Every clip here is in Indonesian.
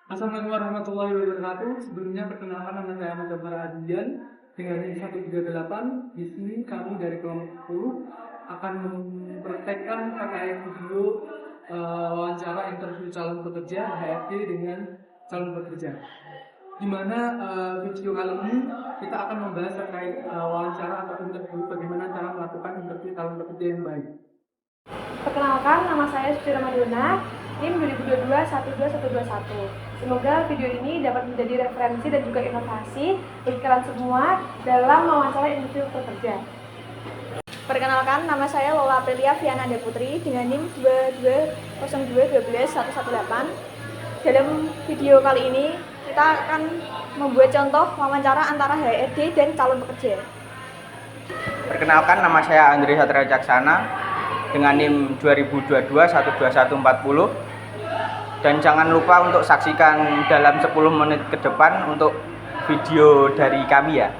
Assalamualaikum warahmatullahi wabarakatuh. Sebelumnya perkenalkan nama saya Ahmad Jafar Adian dengan NIM 138. Di sini kami dari kelompok 10 akan mempraktekkan terkait video wawancara interview calon pekerja HRD dengan calon pekerja. Di mana video kali ini kita akan membahas terkait wawancara atau interview, bagaimana cara melakukan interview calon pekerja yang baik. Perkenalkan, nama saya Suci Ramaduna, NIM 2022-12121. Semoga video ini dapat menjadi referensi dan juga inovasi bagi kalian semua dalam mewawancara interview pekerja. Perkenalkan, nama saya Lola Aprilia Viana Putri dengan NIM 2202121118. Dalam video kali ini, kita akan membuat contoh wawancara antara HRD dan calon pekerja. Perkenalkan, nama saya Andri Satria Caksana dengan NIM 2022-12140. Dan jangan lupa untuk saksikan dalam 10 menit ke depan untuk video dari kami ya.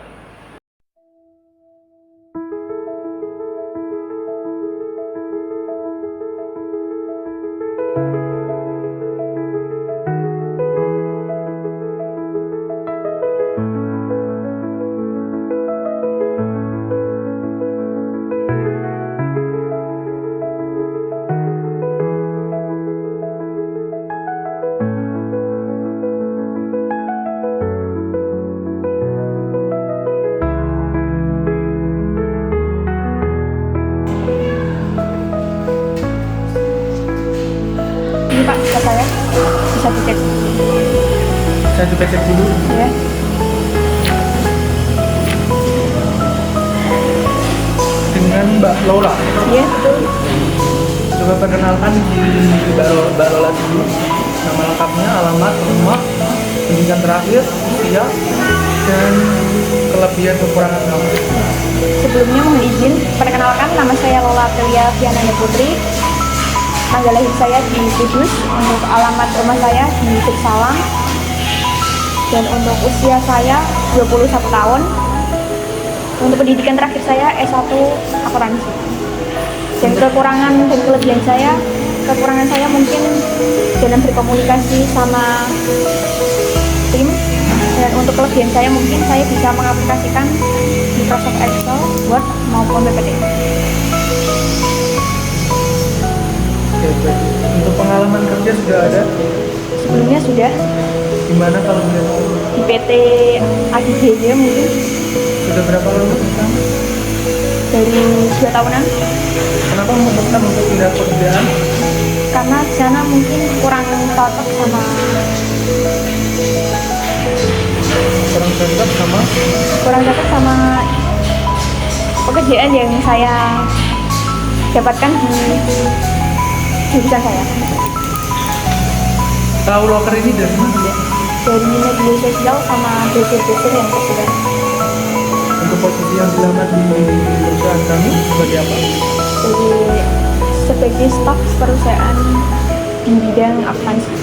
Ini Pak, bisa saya? Bisa dicek? Saya coba cek dulu. Ya. Dengan Mbak Lola. Iya, betul. Coba perkenalkan di Mbak Lola dulu. Nama lengkapnya, alamat, rumah, pendidikan terakhir, usia, dan kelebihan kekurangan kamu. Sebelumnya mohon izin, perkenalkan nama saya Lola Aprilia Viana Putri. Tanggal lahir saya di Kudus, untuk alamat rumah saya di Salam, dan untuk usia saya 21 tahun. Untuk pendidikan terakhir saya S1 akuntansi. Dan kekurangan dan kelebihan saya, kekurangan saya mungkin dalam berkomunikasi sama tim, dan untuk kelebihan saya mungkin saya bisa mengaplikasikan Microsoft Excel, Word maupun PPT. Oke, baik. Untuk pengalaman kerja sudah ada? Sebelumnya sudah Di mana kalau boleh tahu? di PT AGBD mungkin Sudah berapa lama sekarang? dari 2 tahunan, Kenapa memutuskan untuk pindah pekerjaan? karena di sana mungkin kurang cocok sama Kurang cocok sama pekerjaan yang saya dapatkan di jurusan saya. tahu loker ini dari mana? Dari media sosial sama brosur-brosur yang tersebar. Untuk posisi yang dilamar di perusahaan kami sebagai apa? Jadi sebagai staf perusahaan di bidang akuntansi.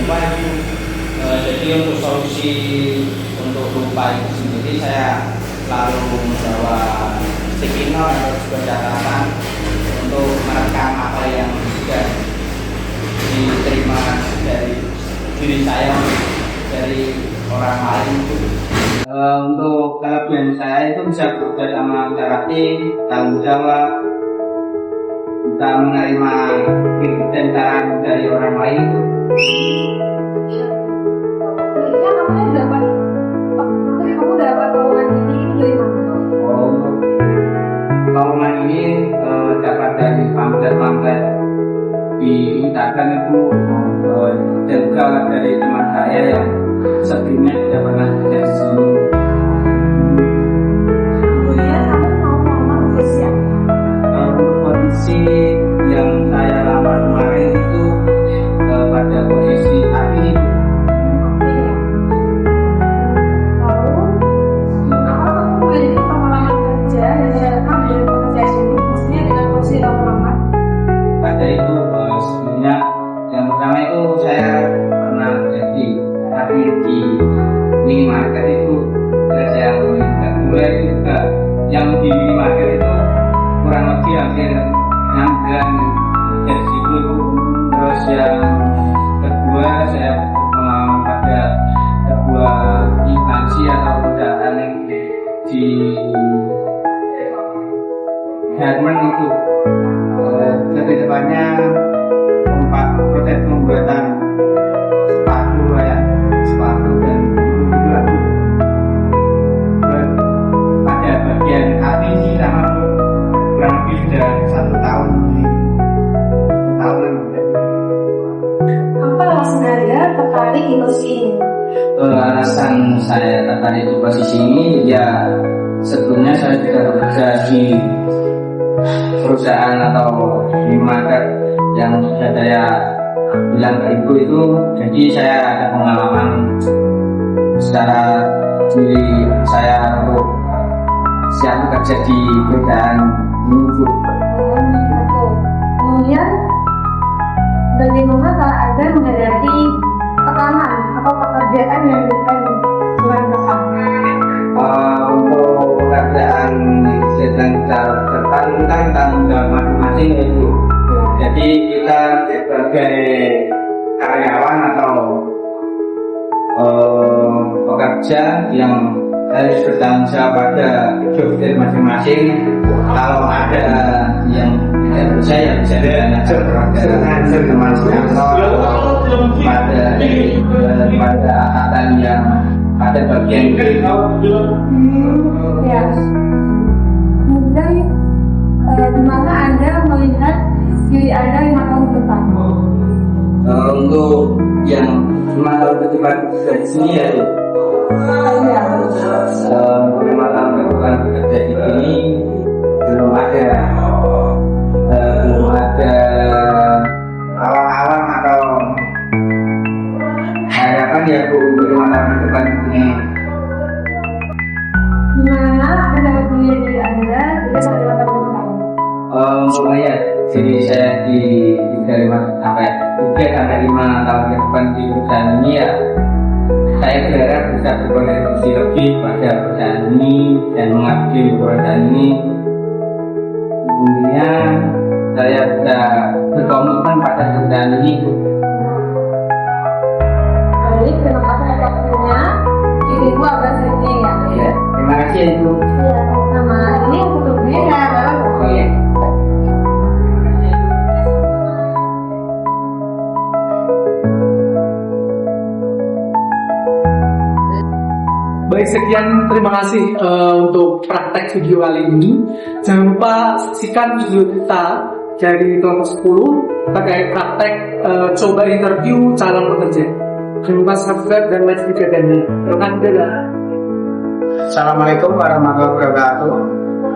lupa itu. Jadi untuk solusi untuk lupa itu sendiri saya selalu membawa sticky note atau sebuah catatan untuk merekam apa yang sudah diterima dari diri saya dari orang lain itu. Untuk kelebihan saya itu bisa bekerja sama berarti tanggung jawab, bisa menerima kritik dan saran dari orang lain itu. Kamu dapat lowongan ini dari mana? Lowongan ini dapat dari pamflet di Instagram itu, dan juga dari teman saya yang sebelumnya tidak pernah kerja di sini. Kemudian kamu mau melamar posisi apa? Untuk posisi yang saya lamar kemarin itu pada posisi admin. Pada itu sebelumnya yang pertama itu saya pernah jadi admin di minimarket itu, terus yang kedua itu juga yang di minimarket itu kurang lebih hampir 6 bulan dari situ. Terus yang kedua saya berpengalaman pada sebuah instansi atau perusahaan yang di garment itu. Lebih tepatnya tempat proses pembuatan sepatu dan baju. Terus pada bagian admin sih sama kurang lebih sudah 1 tahun. Apa alasan Anda tertarik di posisi ini? Alasan saya tertarik di posisi ini ya sebelumnya saya sudah bekerja di perusahaan atau minimarket yang sudah saya bilang ke ibu itu, jadi saya ada pengalaman secara diri saya untuk siap bekerja di perusahaan ini Bu. Kemudian bagaimana kalau Anda menghadapi tekanan atau pekerjaan yang bukan tekan? Untuk pekerjaan sedang tertantang tanggung jawab masing-masing itu. Jadi kita sebagai karyawan atau pekerja yang harus bertanggung jawab pada job masing-masing. Kalau ada yang tidak percaya bisa ditanyakan kepada teman kantor, pada atasan yang ada bagian Ya. Kemudian di mana Anda melihat diri Anda 5 tahun ke depan? untuk yang 5 tahun ke depan dari sini ya Bu. Iya. 5 tahun ke depan bekerja di sini belum ada awang-awang atau harapan ya Bu untuk 5 tahun ke depan ini. Gimana Anda dapat melihat diri Anda jika pada 5 tahun ke depan? Untuk melihat diri saya di 3 sampai 5 tahun ke depan di perusahaan ini ya, saya berharap bisa berkontribusi lebih pada perusahaan ini dan mengabdi di perusahaan ini. Kemudian saya bisa berkomitmen pada perusahaan ini Bu. Baik, terima kasih atas waktunya. Diriku agak sedih ya. Ya, terima kasih Ibu. Iya, sama ini untuk lebih ya, Bang. Oh ya. Baik, sekian terima kasih untuk praktek video kali ini. Jangan lupa saksikan video kita dari kelompok 10 terkait praktek coba interview calon pekerja. Jangan lupa subscribe dan like video ini. Terima kasih. Assalamualaikum warahmatullahi wabarakatuh.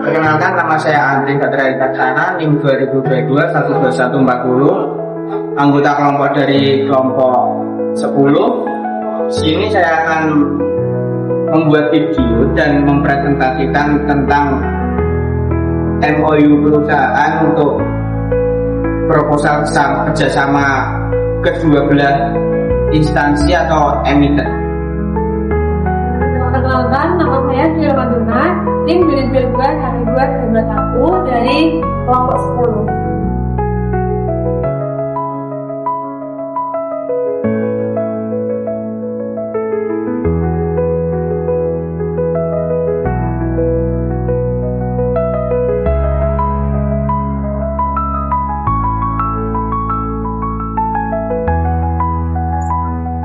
Perkenalkan, nama saya Andri Satria Wicaksana, NIM 2022-12140, anggota kelompok dari kelompok 10. Sini saya akan membuat video dan mempresentasikan tentang MOU perusahaan untuk proposal kerjasama kedua belah instansi atau emiten. Perkenalkan, nama saya Syira Maduna, tim Unit B2 K2 2021 dari kelompok 10.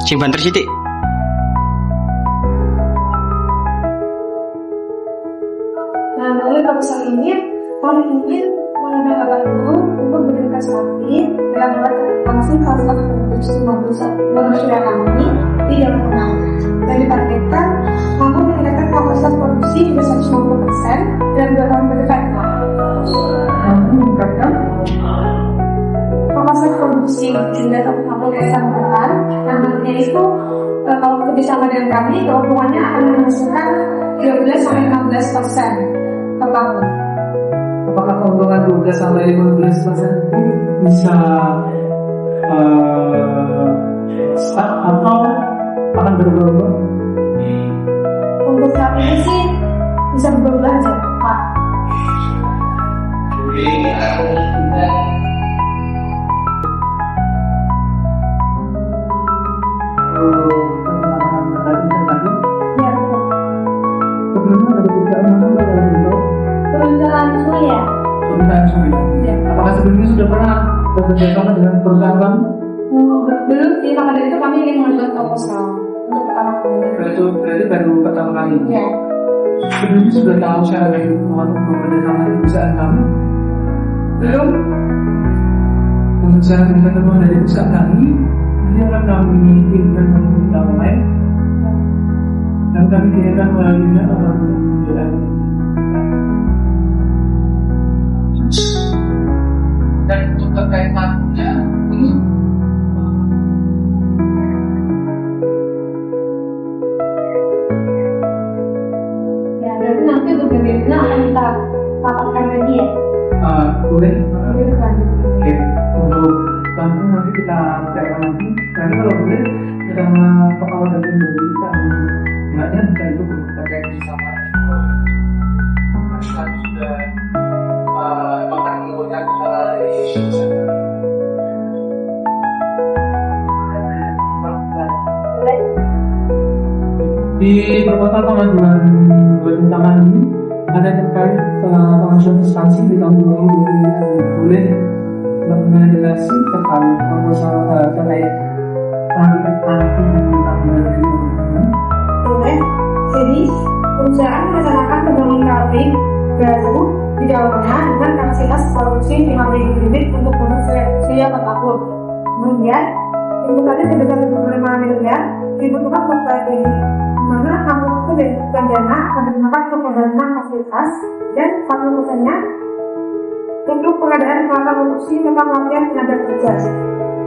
Sing banter sithik. Nah, melalui proposal ini, kami ingin mengundang Bapak Ibu untuk berinvestasi dalam langsung salah satu produksi manusia kami di Jawa Tengah. Dan ditargetkan mampu meningkatkan kapasitas produksi hingga 150% dalam 2 tahun ke depan. Mampu meningkatkan Kapasitas produksi hingga 150% ke depan. Nah, nantinya itu kalau bekerjasama dengan kami, keuntungannya akan menghasilkan 12-16% per tahun. apakah keuntungan 12-15% itu bisa stuck atau akan berubah-ubah? Untuk saat ini sih bisa berubah aja, Pak. Ya, Sebelumnya ada pekerjaan mana dalam bentuk perencanaan saya. perusahaan suri? Ya. Apakah sebelumnya sudah pernah bekerja sama dengan perusahaan kamu? Belum sih, maka dari itu kami ingin membuat proposal untuk pertama kali. Berarti baru pertama kali. Ya, Sebelumnya sudah tahu saya untuk bekerja sama dengan perusahaan kamu? belum. Untuk saya teman-teman dari perusahaan kami, ini akan kami kirimkan melalui online dan kami kirimkan melalui email atau melalui dan untuk terkait waktunya ini Ya, berarti nanti untuk BBM akan kita rapatkan lagi ya. boleh. Gitu kan. Oke, untuk langsung nanti kita bicarakan lagi. Nanti kalau boleh kita kepala dari kita enggaknya bisa itu terkait sama masyarakat sudah makan menggunakan dari sisi di permohonan pengajuan tangan ini ada terkait pengajuan instansi di tahun 2020 boleh mengenalisasi terkait proposal terkait anti di tahun 2020. Boleh. Jadi, perusahaan merencanakan pembangunan pabrik baru di Jawa Tengah dengan kapasitas produksi 5.000 unit untuk produksi siap per tahun. Kemudian, inputannya sebesar 75 miliar dibutuhkan untuk proyek ini, di mana kampung itu dan dana akan digunakan untuk pembangunan fasilitas dan 40%-nya untuk pengadaan peralatan produksi serta pelatihan tenaga kerja.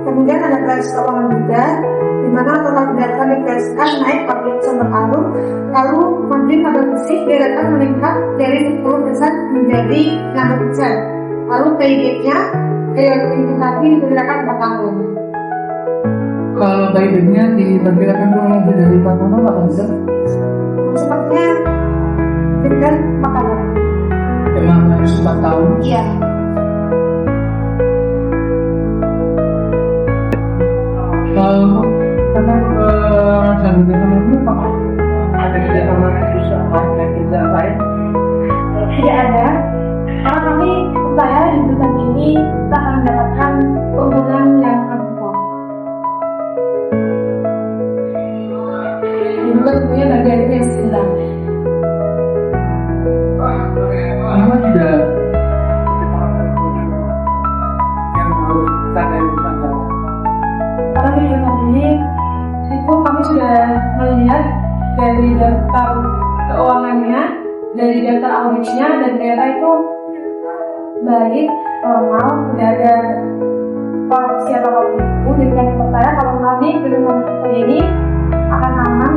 Kemudian ada garis keuangan juga, di mana total pendapatan digariskan naik 40% per tahun, lalu margin laba bersih diharapkan meningkat dari 10% menjadi 6%. Lalu PIB-nya periode investasi diperkirakan 4 tahun. Kalau baiknya diperkirakan kurang lebih dari 4 tahun atau bisa? Sepertinya dengan 4 tahun. Memang harus 4 tahun. Iya. Karena pengajuan tangan ini apakah ada kerjasama perusahaan dan kita lain? Tidak ada, karena kami percaya di jurusan ini kita akan mendapatkan keuntungan yang sangat besar. Juga tentunya bagian yang sedang. Apa juga yang harus kita lakukan? Karena di jurusan ini itu kami sudah melihat dari daftar keuangannya, dari daftar auditnya, dan ternyata itu baik, normal, tidak ada korupsi atau apapun itu. Jadi kami percaya kalau kami jurusan seperti ini akan aman.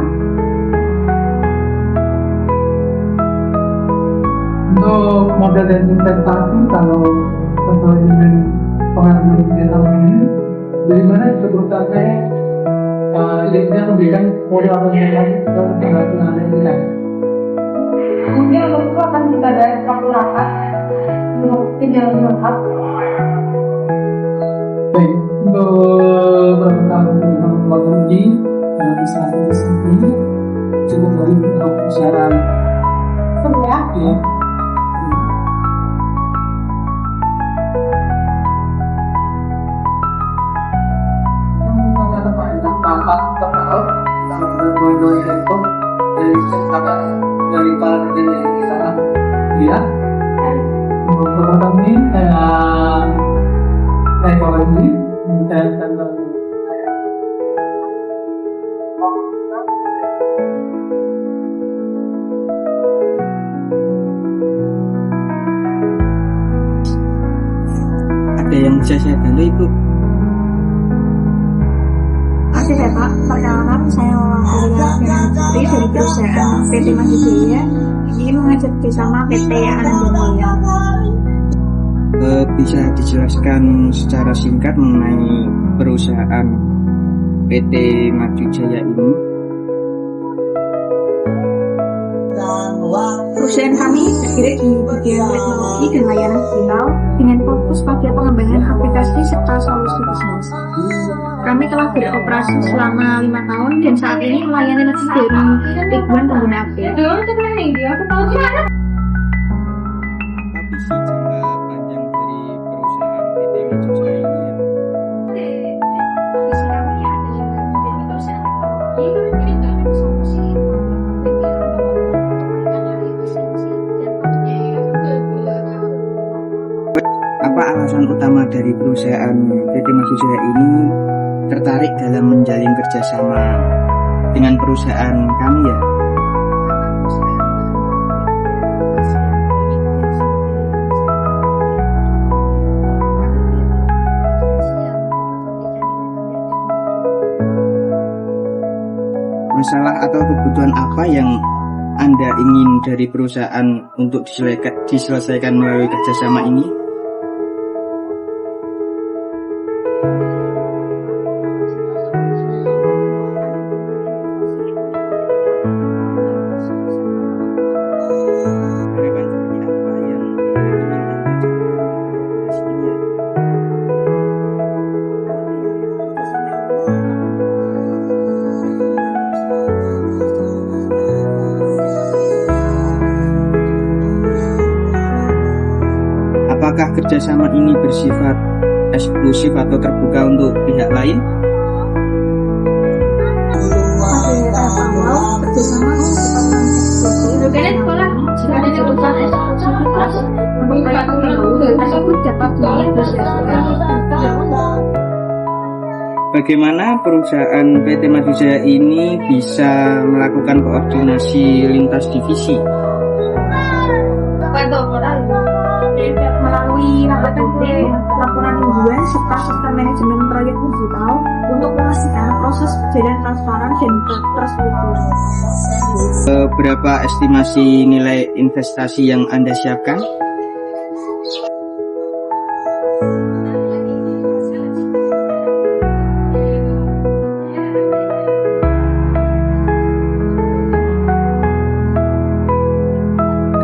Untuk modal dan investasi kalau sesuai dengan pengajuan kerjasama ini, dari mana juga perusahaan saya linknya memberikan kode aplikasi ke pengguna internet. Mungkin untuk itu akan kita ada waktu rapat untuk tinggal lengkap. Baik, untuk pertanyaan waktu ini administrasi di sini cukup dari persiapan. Seru ya? Ya. Yang mengenai tentang tampak terkenal sama dengan dua-dua handphone dari sekarang dari para kerja yang kita lihat. Untuk teman-teman ini saya bawa ini saya tentang Ada yang bisa saya bantu Ibu? Oke ya Pak, perkenalkan saya Lola Putri dari perusahaan PT Madijaya. Ingin mengajak bersama PT Ananda Mulia. Bisa dijelaskan secara singkat mengenai perusahaan PT Madijaya ini? Perusahaan kami bergerak di bidang teknologi dan layanan digital dengan fokus pada pengembangan aplikasi serta solusi bisnis. Kami telah beroperasi selama 5 tahun dan saat ini melayani lebih dari ribuan pengguna aplikasi. Apa visi jangka panjang dari perusahaan PT Madijaya ini ya? Visi kami adalah menjadi perusahaan teknologi dengan solusi Apa alasan utama dari perusahaan PT Madijaya ini tertarik dalam menjalin kerjasama dengan perusahaan kami ya? Masalah atau kebutuhan apa yang Anda ingin dari perusahaan untuk diselesaikan melalui kerjasama ini? Harapan seperti apa yang ingin Anda capai untuk kolaborasi ini ya? Apakah kerjasama ini bersifat eksklusif atau terbuka untuk pihak lain? pada tahap awal kerjasama sifatnya eksklusif. Jika ada kebutuhan eksklusivitas untuk proyek tertentu tersebut dapat dinegosiasikan. Bagaimana perusahaan PT Madijaya ini bisa melakukan koordinasi lintas divisi? Melalui rapat rutin, laporan mingguan, serta sistem manajemen proyek digital untuk memastikan proses berjalan transparan dan terstruktur. Berapa estimasi nilai investasi yang Anda siapkan?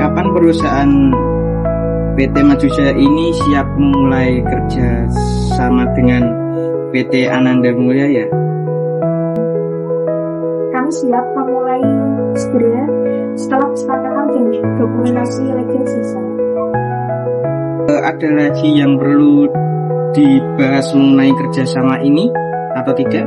Kapan perusahaan PT Madijaya ini siap memulai kerja sama dengan PT Ananda Mulia ya? Kami siap memulai segera setelah kesepakatan dan dokumentasi legal selesai. Ada lagi yang perlu dibahas mengenai kerjasama ini atau tidak?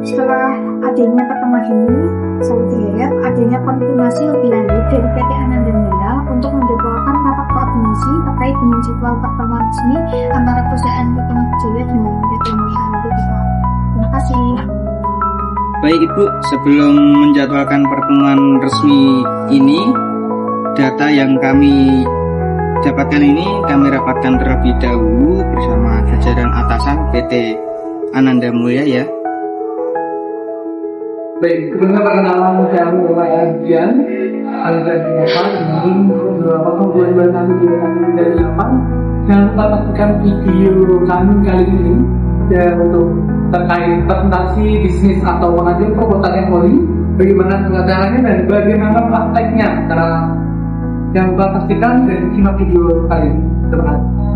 Setelah adanya pertemuan ini, saya berharap adanya konfirmasi lebih lanjut dari PT Ananda Mulia untuk menjadwalkan rapat koordinasi terkait dengan jadwal pertemuan resmi antara perusahaan PT Madijaya dengan PT Mulia. Terima kasih. Baik Ibu, sebelum menjadwalkan pertemuan resmi ini, data yang kami dapatkan ini kami rapatkan terlebih dahulu bersama jajaran atasan PT Ananda Mulia ya. Baik, sebelumnya perkenalan saya Muhammad Ardian, Ananda Mulia, ini beberapa pembuatan kami dari 8. Jangan lupa saksikan video kami kali ini dan untuk terkait presentasi bisnis atau pengajuan proposal MOU, bagaimana caranya dan bagaimana prakteknya. Cara yang Bapak pastikan dari simak video kali ini. Terima kasih.